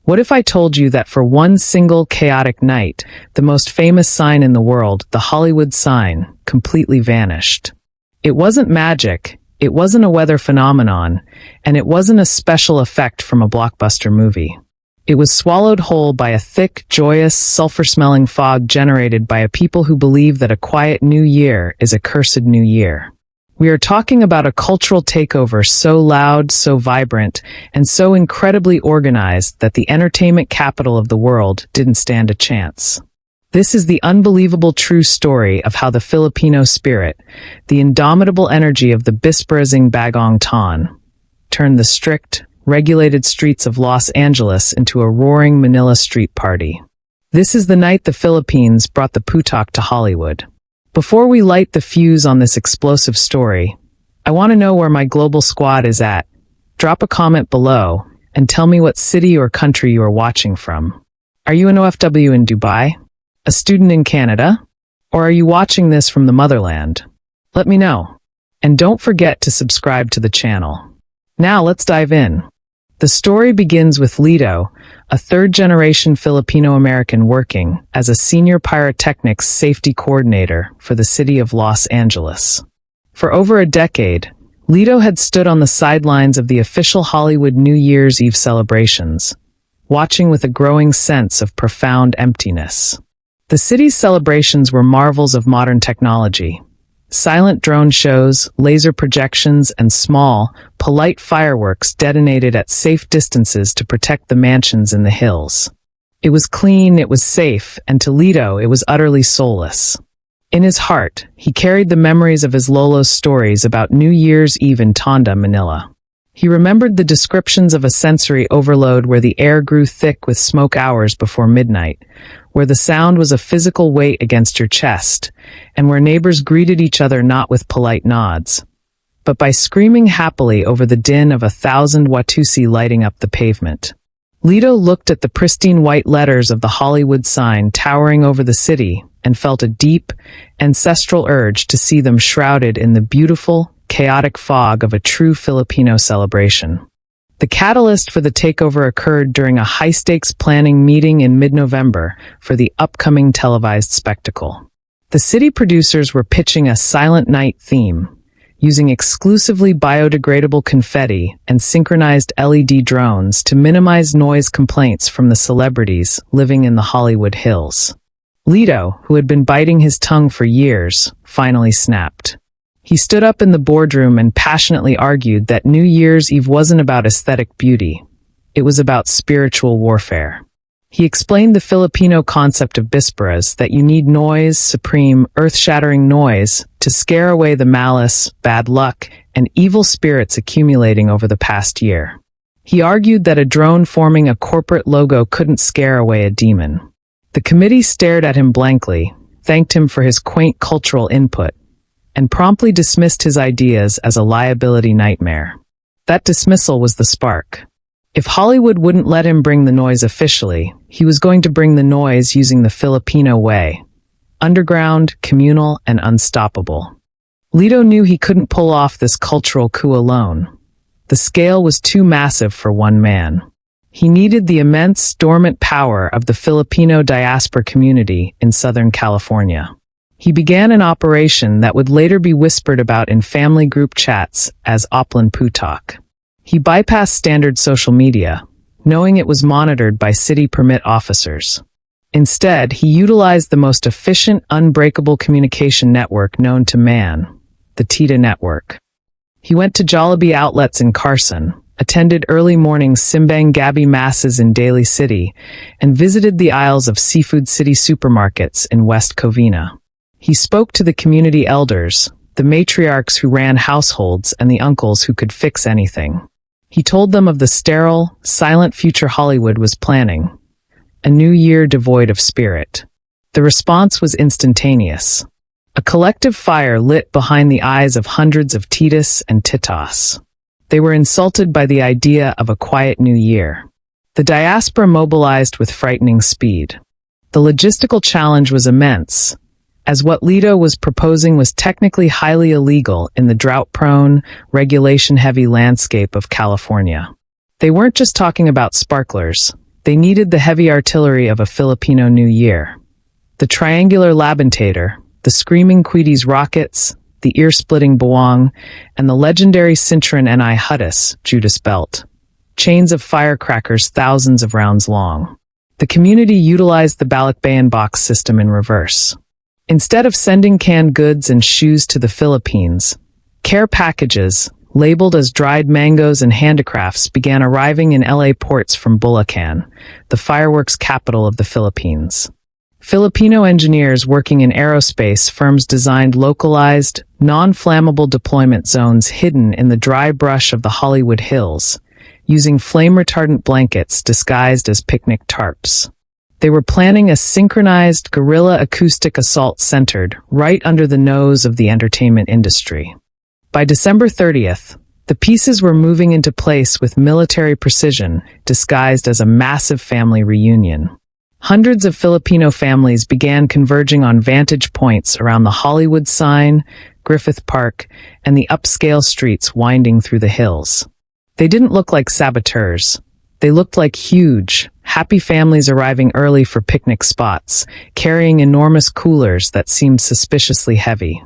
What if I told you that for one single chaotic night, the most famous sign in the world, the Hollywood sign, completely vanished? It wasn't magic, it wasn't a weather phenomenon, and it wasn't a special effect from a blockbuster movie. It was swallowed whole by a thick, joyous, sulfur-smelling fog generated by a people who believe that a quiet new year is a cursed new year. We are talking about a cultural takeover so loud, so vibrant, and so incredibly organized that the entertainment capital of the world didn't stand a chance. This is the unbelievable true story of how the Filipino spirit, the indomitable energy of the Bisperas Bagong Taon, turned the strict, regulated streets of Los Angeles into a roaring Manila street party. This is the night the Philippines brought the Putok to Hollywood. Before we light the fuse on this explosive story, I want to know where my global squad is at. Drop a comment below and tell me what city or country you are watching from. Are you an OFW in Dubai? A student in Canada? Or are you watching this from the motherland? Let me know. And don't forget to subscribe to the channel. Now let's dive in. The story begins with Lito, a third-generation Filipino-American working as a senior pyrotechnics safety coordinator for the city of Los Angeles. For over a decade, Lito had stood on the sidelines of the official Hollywood New Year's Eve celebrations, watching with a growing sense of profound emptiness. The city's celebrations were marvels of modern technology. Silent drone shows, laser projections, and small, polite fireworks detonated at safe distances to protect the mansions in the hills. It was clean, it was safe, and to Lito it was utterly soulless. In his heart, he carried the memories of his Lolo's stories about New Year's Eve in Tonda, Manila. He remembered the descriptions of a sensory overload where the air grew thick with smoke hours before midnight, where the sound was a physical weight against your chest, and where neighbors greeted each other not with polite nods, but by screaming happily over the din of 1,000 Watusi lighting up the pavement. Lito looked at the pristine white letters of the Hollywood sign towering over the city and felt a deep, ancestral urge to see them shrouded in the beautiful, chaotic fog of a true Filipino celebration. The catalyst for the takeover occurred during a high-stakes planning meeting in mid-November for the upcoming televised spectacle. The city producers were pitching a Silent Night theme, using exclusively biodegradable confetti and synchronized LED drones to minimize noise complaints from the celebrities living in the Hollywood Hills. Lito, who had been biting his tongue for years, finally snapped. He stood up in the boardroom and passionately argued that New Year's Eve wasn't about aesthetic beauty. It was about spiritual warfare. He explained the Filipino concept of Bisperas, that you need noise, supreme, earth-shattering noise, to scare away the malice, bad luck, and evil spirits accumulating over the past year. He argued that a drone forming a corporate logo couldn't scare away a demon. The committee stared at him blankly, thanked him for his quaint cultural input, and promptly dismissed his ideas as a liability nightmare. That dismissal was the spark. If Hollywood wouldn't let him bring the noise officially, he was going to bring the noise using the Filipino way. Underground, communal, and unstoppable. Lito knew he couldn't pull off this cultural coup alone. The scale was too massive for one man. He needed the immense, dormant power of the Filipino diaspora community in Southern California. He began an operation that would later be whispered about in family group chats as Oplan Putok. He bypassed standard social media, knowing it was monitored by city permit officers. Instead, he utilized the most efficient, unbreakable communication network known to man, the Tita network. He went to Jollibee outlets in Carson, attended early morning Simbang Gabi masses in Daly City, and visited the aisles of Seafood City supermarkets in West Covina. He spoke to the community elders, the matriarchs who ran households, and the uncles who could fix anything. He told them of the sterile, silent future Hollywood was planning, a new year devoid of spirit. The response was instantaneous. A collective fire lit behind the eyes of hundreds of titas and titas. They were insulted by the idea of a quiet new year. The diaspora mobilized with frightening speed. The logistical challenge was immense, as what Lito was proposing was technically highly illegal in the drought-prone, regulation-heavy landscape of California. They weren't just talking about sparklers. They needed the heavy artillery of a Filipino New Year. The triangular labentator, the screaming Queeties rockets, the ear-splitting buwang, and the legendary sinturon ni Hudas, Judas belt. Chains of firecrackers thousands of rounds long. The community utilized the Balikbayan box system in reverse. Instead of sending canned goods and shoes to the Philippines, care packages, labeled as dried mangoes and handicrafts, began arriving in LA ports from Bulacan, the fireworks capital of the Philippines. Filipino engineers working in aerospace firms designed localized, non-flammable deployment zones hidden in the dry brush of the Hollywood Hills, using flame-retardant blankets disguised as picnic tarps. They were planning a synchronized guerrilla acoustic assault centered right under the nose of the entertainment industry. By December 30th, the pieces were moving into place with military precision, disguised as a massive family reunion. Hundreds of Filipino families began converging on vantage points around the Hollywood sign, Griffith Park, and the upscale streets winding through the hills. They didn't look like saboteurs. They looked like huge, happy families arriving early for picnic spots, carrying enormous coolers that seemed suspiciously heavy.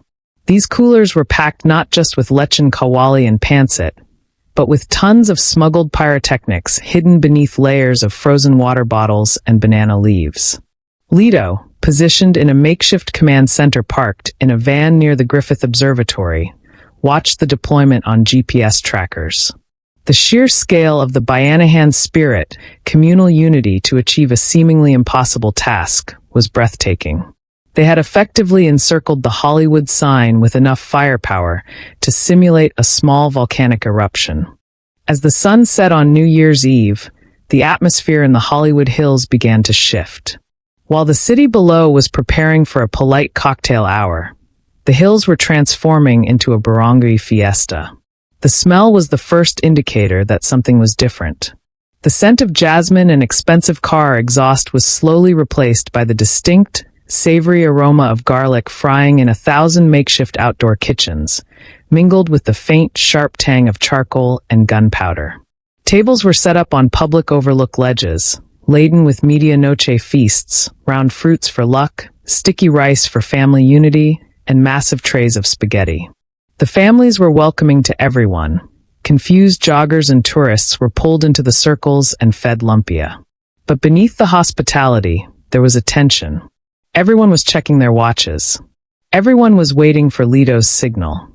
These coolers were packed not just with lechon kawali and pancit, but with tons of smuggled pyrotechnics hidden beneath layers of frozen water bottles and banana leaves. Lito, positioned in a makeshift command center parked in a van near the Griffith Observatory, watched the deployment on GPS trackers. The sheer scale of the Bayanihan spirit, communal unity to achieve a seemingly impossible task, was breathtaking. They had effectively encircled the Hollywood sign with enough firepower to simulate a small volcanic eruption. As the sun set on New Year's Eve, the atmosphere in the Hollywood Hills began to shift. While the city below was preparing for a polite cocktail hour, the hills were transforming into a barangay fiesta. The smell was the first indicator that something was different. The scent of jasmine and expensive car exhaust was slowly replaced by the distinct, savory aroma of garlic frying in 1,000 makeshift outdoor kitchens, mingled with the faint, sharp tang of charcoal and gunpowder. Tables were set up on public overlook ledges, laden with medianoche feasts, round fruits for luck, sticky rice for family unity, and massive trays of spaghetti. The families were welcoming to everyone. Confused joggers and tourists were pulled into the circles and fed lumpia. But beneath the hospitality, there was a tension. Everyone was checking their watches. Everyone was waiting for Lito's signal.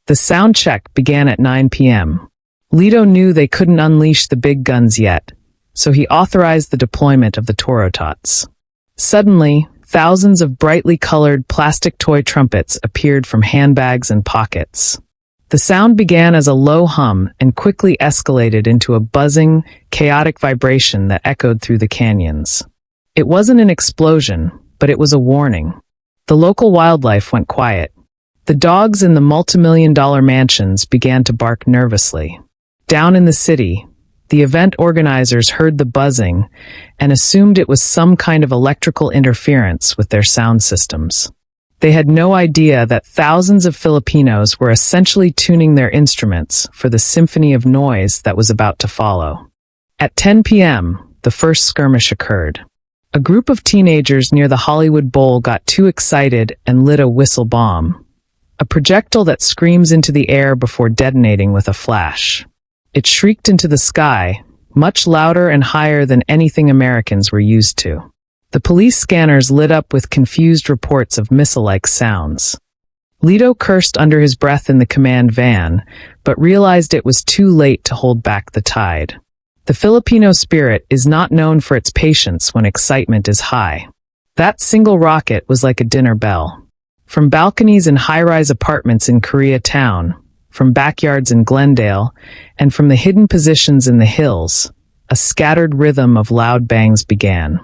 The sound check began at 9 p.m. Lito knew they couldn't unleash the big guns yet, so he authorized the deployment of the torotots. Suddenly, thousands of brightly colored plastic toy trumpets appeared from handbags and pockets. The sound began as a low hum and quickly escalated into a buzzing, chaotic vibration that echoed through the canyons. It wasn't an explosion, but it was a warning. The local wildlife went quiet. The dogs in the multimillion-dollar mansions began to bark nervously. Down in the city, the event organizers heard the buzzing and assumed it was some kind of electrical interference with their sound systems. They had no idea that thousands of Filipinos were essentially tuning their instruments for the symphony of noise that was about to follow. At 10 p.m., the first skirmish occurred. A group of teenagers near the Hollywood Bowl got too excited and lit a whistle bomb, a projectile that screams into the air before detonating with a flash. It shrieked into the sky, much louder and higher than anything Americans were used to. The police scanners lit up with confused reports of missile-like sounds. Lito cursed under his breath in the command van, but realized it was too late to hold back the tide. The Filipino spirit is not known for its patience when excitement is high. That single rocket was like a dinner bell. From balconies in high-rise apartments in Koreatown, from backyards in Glendale, and from the hidden positions in the hills, a scattered rhythm of loud bangs began.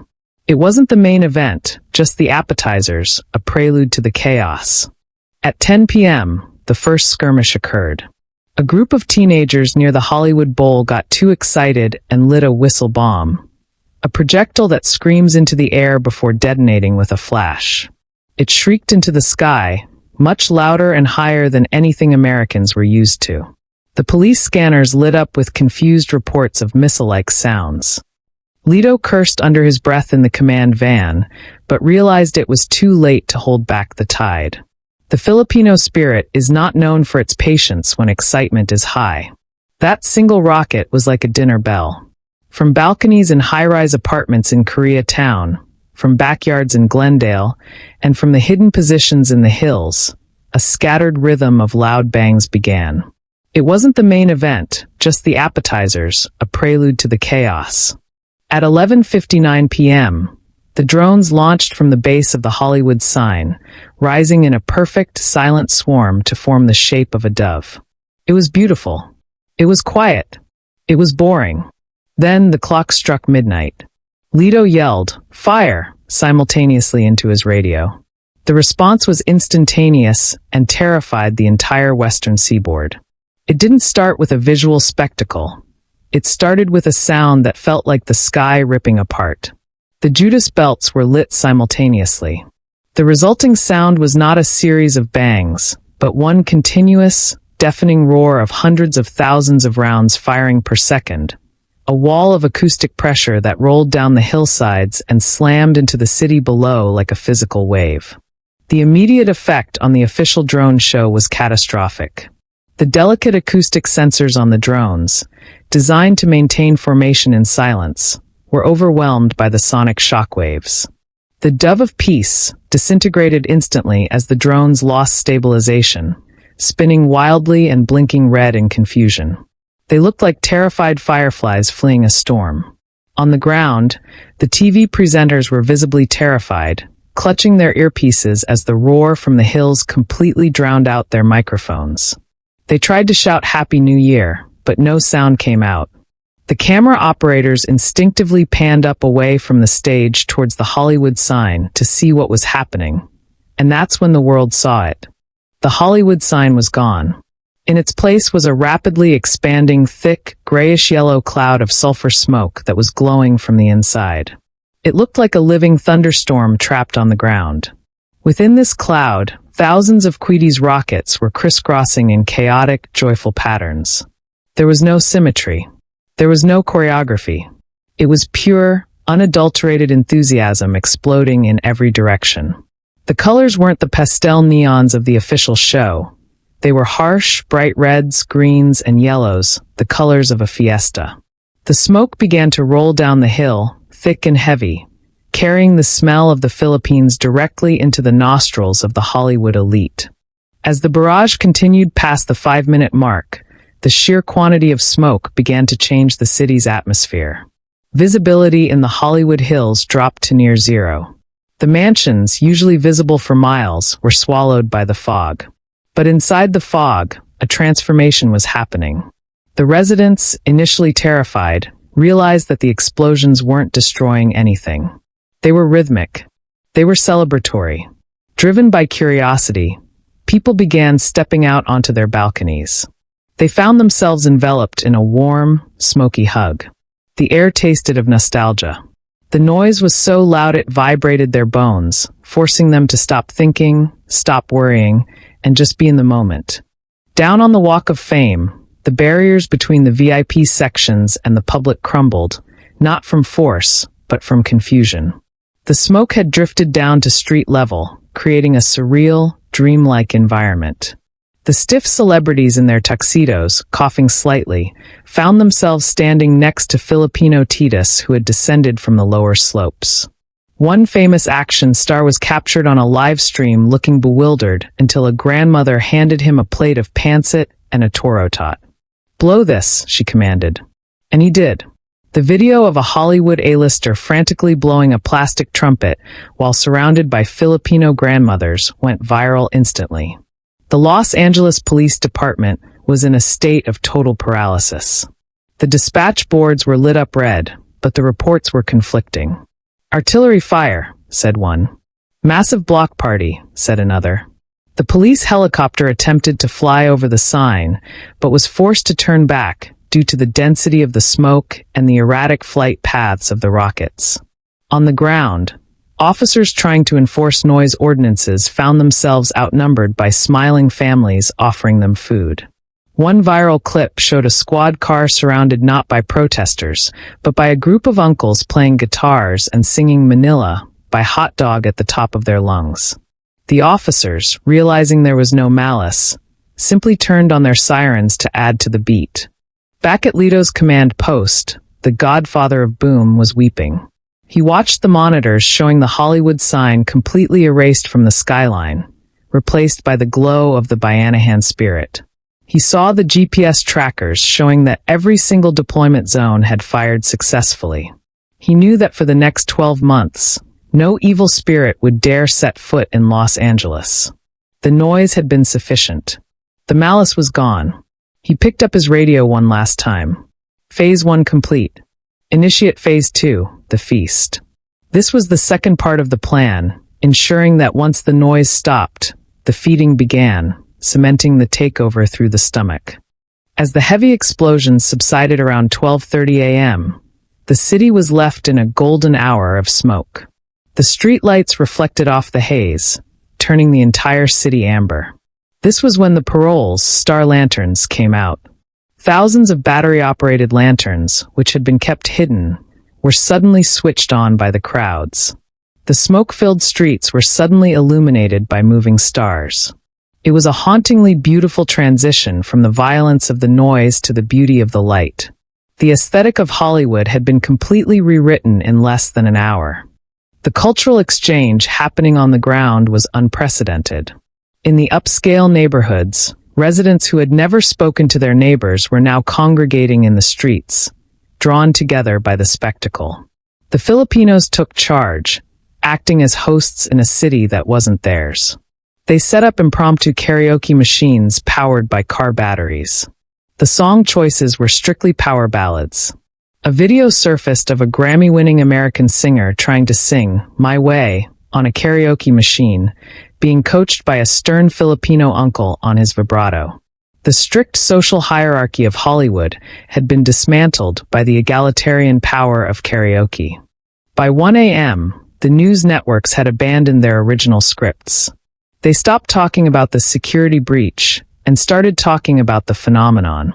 It wasn't the main event, just the appetizers, a prelude to the chaos. At 10 p.m., the first skirmish occurred. A group of teenagers near the Hollywood Bowl got too excited and lit a whistle bomb, a projectile that screams into the air before detonating with a flash. It shrieked into the sky, much louder and higher than anything Americans were used to. The police scanners lit up with confused reports of missile-like sounds. Lito cursed under his breath in the command van, but realized it was too late to hold back the tide. The Filipino spirit is not known for its patience when excitement is high. That single rocket was like a dinner bell. From balconies in high-rise apartments in Koreatown, from backyards in Glendale, and from the hidden positions in the hills, a scattered rhythm of loud bangs began. It wasn't the main event, just the appetizers, a prelude to the chaos. At 11:59 p.m., the drones launched from the base of the Hollywood sign, rising in a perfect, silent swarm to form the shape of a dove. It was beautiful. It was quiet. It was boring. Then the clock struck midnight. Lito yelled, "Fire!" simultaneously into his radio. The response was instantaneous and terrified the entire western seaboard. It didn't start with a visual spectacle. It started with a sound that felt like the sky ripping apart. The Judas belts were lit simultaneously. The resulting sound was not a series of bangs, but one continuous, deafening roar of hundreds of thousands of rounds firing per second. A wall of acoustic pressure that rolled down the hillsides and slammed into the city below like a physical wave. The immediate effect on the official drone show was catastrophic. The delicate acoustic sensors on the drones, designed to maintain formation in silence, were overwhelmed by the sonic shockwaves. The dove of peace disintegrated instantly as the drones lost stabilization, spinning wildly and blinking red in confusion. They looked like terrified fireflies fleeing a storm. On the ground, the TV presenters were visibly terrified, clutching their earpieces as the roar from the hills completely drowned out their microphones. They tried to shout Happy New Year, but no sound came out. The camera operators instinctively panned up away from the stage towards the Hollywood sign to see what was happening, and that's when the world saw it. The Hollywood sign was gone. In its place was a rapidly expanding, thick, grayish-yellow cloud of sulfur smoke that was glowing from the inside. It looked like a living thunderstorm trapped on the ground. Within this cloud, thousands of Queedy's rockets were crisscrossing in chaotic, joyful patterns. There was no symmetry. There was no choreography. It was pure, unadulterated enthusiasm exploding in every direction. The colors weren't the pastel neons of the official show. They were harsh, bright reds, greens, and yellows, the colors of a fiesta. The smoke began to roll down the hill, thick and heavy, carrying the smell of the Philippines directly into the nostrils of the Hollywood elite. As the barrage continued past the 5-minute mark, the sheer quantity of smoke began to change the city's atmosphere. Visibility in the Hollywood hills dropped to near zero. The mansions, usually visible for miles, were swallowed by the fog. But inside the fog, a transformation was happening. The residents, initially terrified, realized that the explosions weren't destroying anything. They were rhythmic. They were celebratory. Driven by curiosity, people began stepping out onto their balconies. They found themselves enveloped in a warm, smoky hug. The air tasted of nostalgia. The noise was so loud it vibrated their bones, forcing them to stop thinking, stop worrying, and just be in the moment. Down on the Walk of Fame, the barriers between the VIP sections and the public crumbled, not from force, but from confusion. The smoke had drifted down to street level, creating a surreal, dreamlike environment. The stiff celebrities in their tuxedos, coughing slightly, found themselves standing next to Filipino Titas who had descended from the lower slopes. One famous action star was captured on a live stream looking bewildered until a grandmother handed him a plate of pancit and a torotot. "Blow this," she commanded. And he did. The video of a Hollywood A-lister frantically blowing a plastic trumpet while surrounded by Filipino grandmothers went viral instantly. The Los Angeles Police Department was in a state of total paralysis. The dispatch boards were lit up red, but the reports were conflicting. "Artillery fire," said one. "Massive block party," said another. The police helicopter attempted to fly over the sign, but was forced to turn back due to the density of the smoke and the erratic flight paths of the rockets. On the ground, officers trying to enforce noise ordinances found themselves outnumbered by smiling families offering them food. One viral clip showed a squad car surrounded not by protesters, but by a group of uncles playing guitars and singing Manila by Hot Dog at the top of their lungs. The officers, realizing there was no malice, simply turned on their sirens to add to the beat. Back at Lito's command post, the godfather of boom was weeping. He watched the monitors showing the Hollywood sign completely erased from the skyline, replaced by the glow of the Bayanihan spirit. He saw the GPS trackers showing that every single deployment zone had fired successfully. He knew that for the next 12 months, no evil spirit would dare set foot in Los Angeles. The noise had been sufficient. The malice was gone. He picked up his radio one last time. Phase 1 complete. Initiate Phase 2, the feast. This was the second part of the plan, ensuring that once the noise stopped, the feeding began, cementing the takeover through the stomach. As the heavy explosions subsided around 12:30 a.m., the city was left in a golden hour of smoke. The streetlights reflected off the haze, turning the entire city amber. This was when the paroles, star lanterns, came out. Thousands of battery-operated lanterns, which had been kept hidden, were suddenly switched on by the crowds. The smoke-filled streets were suddenly illuminated by moving stars. It was a hauntingly beautiful transition from the violence of the noise to the beauty of the light. The aesthetic of Hollywood had been completely rewritten in less than an hour. The cultural exchange happening on the ground was unprecedented. In the upscale neighborhoods, residents who had never spoken to their neighbors were now congregating in the streets, drawn together by the spectacle. The Filipinos took charge, acting as hosts in a city that wasn't theirs. They set up impromptu karaoke machines powered by car batteries. The song choices were strictly power ballads. A video surfaced of a Grammy-winning American singer trying to sing My Way on a karaoke machine, being coached by a stern Filipino uncle on his vibrato. The strict social hierarchy of Hollywood had been dismantled by the egalitarian power of karaoke. By 1 a.m., the news networks had abandoned their original scripts. They stopped talking about the security breach and started talking about the phenomenon.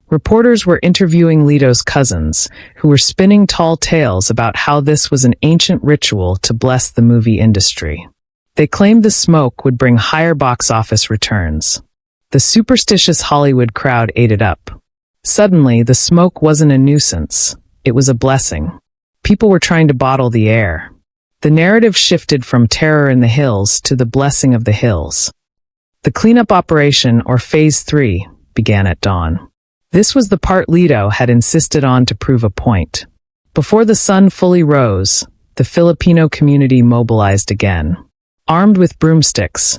Reporters were interviewing Lito's cousins, who were spinning tall tales about how this was an ancient ritual to bless the movie industry. They claimed the smoke would bring higher box office returns. The superstitious Hollywood crowd ate it up. Suddenly, the smoke wasn't a nuisance. It was a blessing. People were trying to bottle the air. The narrative shifted from terror in the hills to the blessing of the hills. The cleanup operation, or Phase 3, began at dawn. This was the part Lito had insisted on to prove a point. Before the sun fully rose, the Filipino community mobilized again. Armed with broomsticks,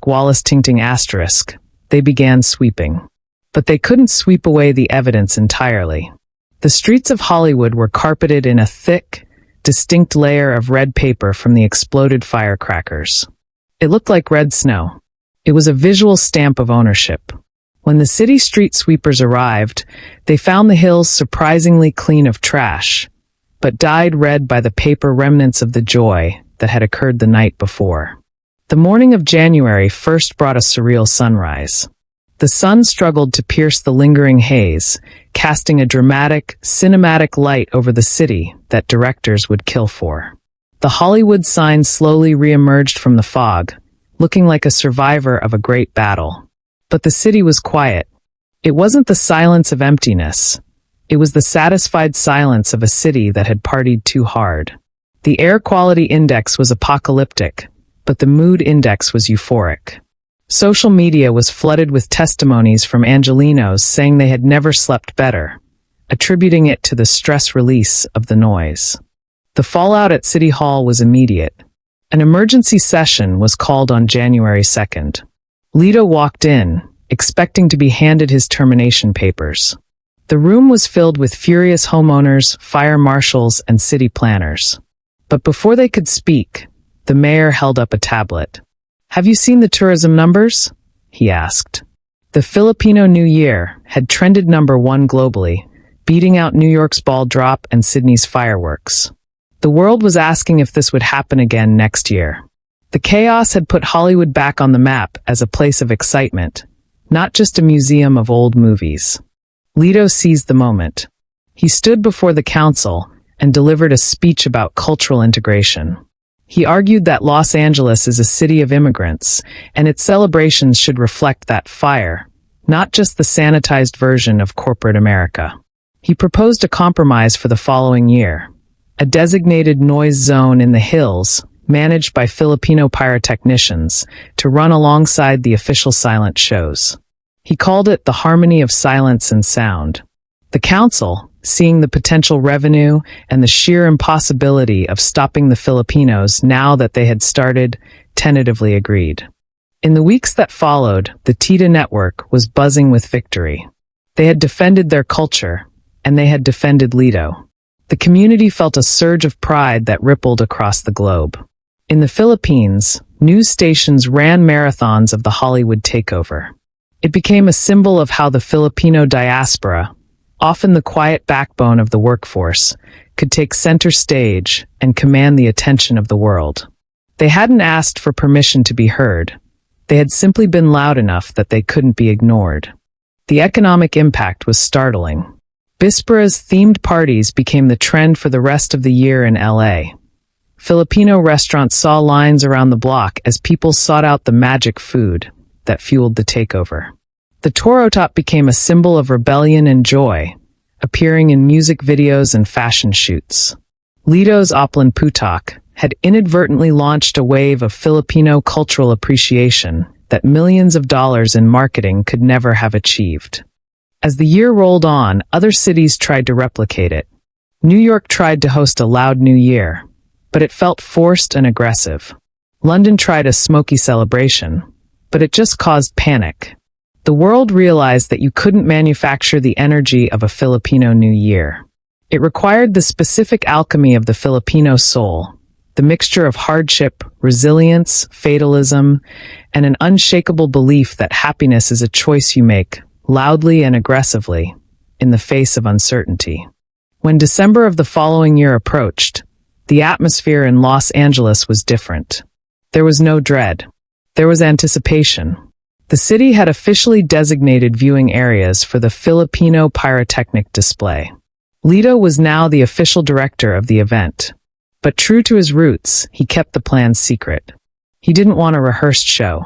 Wallace Tingting *, they began sweeping. But they couldn't sweep away the evidence entirely. The streets of Hollywood were carpeted in a thick, distinct layer of red paper from the exploded firecrackers. It looked like red snow. It was a visual stamp of ownership. When the city street sweepers arrived, they found the hills surprisingly clean of trash, but dyed red by the paper remnants of the joy that had occurred the night before. The morning of January 1st brought a surreal sunrise. The sun struggled to pierce the lingering haze, casting a dramatic, cinematic light over the city that directors would kill for. The Hollywood sign slowly re-emerged from the fog, looking like a survivor of a great battle. But the city was quiet. It wasn't the silence of emptiness. It was the satisfied silence of a city that had partied too hard. The air quality index was apocalyptic, but the mood index was euphoric. Social media was flooded with testimonies from Angelenos saying they had never slept better, attributing it to the stress release of the noise. The fallout at City Hall was immediate. An emergency session was called on January 2nd. Lito walked in, expecting to be handed his termination papers. The room was filled with furious homeowners, fire marshals, and city planners. But before they could speak, the mayor held up a tablet. "Have you seen the tourism numbers?" he asked. The Filipino New Year had trended #1 globally, beating out New York's ball drop and Sydney's fireworks. The world was asking if this would happen again next year. The chaos had put Hollywood back on the map as a place of excitement, not just a museum of old movies. Lito seized the moment. He stood before the council and delivered a speech about cultural integration. He argued that Los Angeles is a city of immigrants, and its celebrations should reflect that fire, not just the sanitized version of corporate America. He proposed a compromise for the following year: a designated noise zone in the hills, managed by Filipino pyrotechnicians, to run alongside the official silent shows. He called it the harmony of silence and sound. The council, seeing the potential revenue and the sheer impossibility of stopping the Filipinos now that they had started, tentatively agreed. In the weeks that followed, the Tita network was buzzing with victory. They had defended their culture, and they had defended Lito. The community felt a surge of pride that rippled across the globe. In the Philippines, news stations ran marathons of the Hollywood takeover. It became a symbol of how the Filipino diaspora, often the quiet backbone of the workforce, could take center stage and command the attention of the world. They hadn't asked for permission to be heard. They had simply been loud enough that they couldn't be ignored. The economic impact was startling. Bisperas themed parties became the trend for the rest of the year in LA. Filipino restaurants saw lines around the block as people sought out the magic food that fueled the takeover. The torotot became a symbol of rebellion and joy, appearing in music videos and fashion shoots. Lito's Oplan Putok had inadvertently launched a wave of Filipino cultural appreciation that millions of dollars in marketing could never have achieved. As the year rolled on, other cities tried to replicate it. New York tried to host a loud New Year, but it felt forced and aggressive. London tried a smoky celebration, but it just caused panic. The world realized that you couldn't manufacture the energy of a Filipino New Year. It required the specific alchemy of the Filipino soul, the mixture of hardship, resilience, fatalism, and an unshakable belief that happiness is a choice you make, loudly and aggressively, in the face of uncertainty. When December of the following year approached, the atmosphere in Los Angeles was different. There was no dread. There was anticipation. The city had officially designated viewing areas for the Filipino pyrotechnic display. Lito was now the official director of the event. But true to his roots, he kept the plans secret. He didn't want a rehearsed show.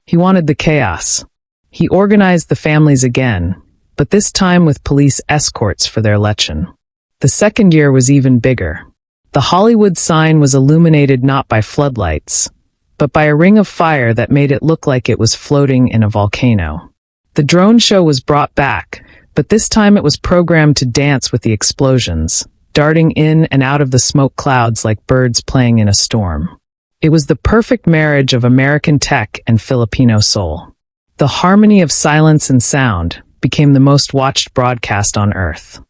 He wanted the chaos. He organized the families again, but this time with police escorts for their lechon. The second year was even bigger. The Hollywood sign was illuminated not by floodlights, but by a ring of fire that made it look like it was floating in a volcano. The drone show was brought back, but this time it was programmed to dance with the explosions, darting in and out of the smoke clouds like birds playing in a storm. It was the perfect marriage of American tech and Filipino soul. The harmony of silence and sound became the most watched broadcast on Earth.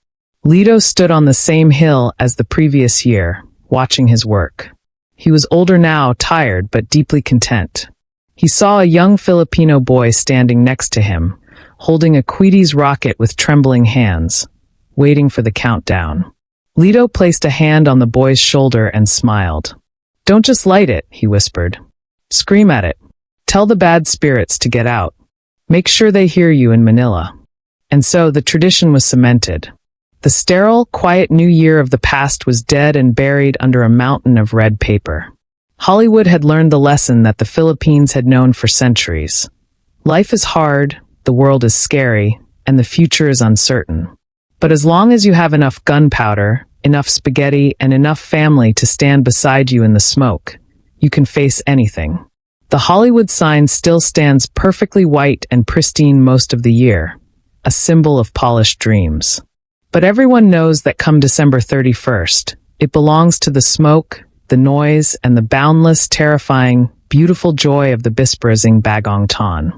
Lito stood on the same hill as the previous year, watching his work. He was older now, tired but deeply content. He saw a young Filipino boy standing next to him, holding a Quietest rocket with trembling hands, waiting for the countdown. Lito placed a hand on the boy's shoulder and smiled. "Don't just light it," he whispered. "Scream at it. Tell the bad spirits to get out. Make sure they hear you in Manila." And so the tradition was cemented. The sterile, quiet New Year of the past was dead and buried under a mountain of red paper. Hollywood had learned the lesson that the Philippines had known for centuries. Life is hard, the world is scary, and the future is uncertain. But as long as you have enough gunpowder, enough spaghetti, and enough family to stand beside you in the smoke, you can face anything. The Hollywood sign still stands perfectly white and pristine most of the year, a symbol of polished dreams. But everyone knows that come December 31st, it belongs to the smoke, the noise, and the boundless, terrifying, beautiful joy of the Bisperas Bagong Taon.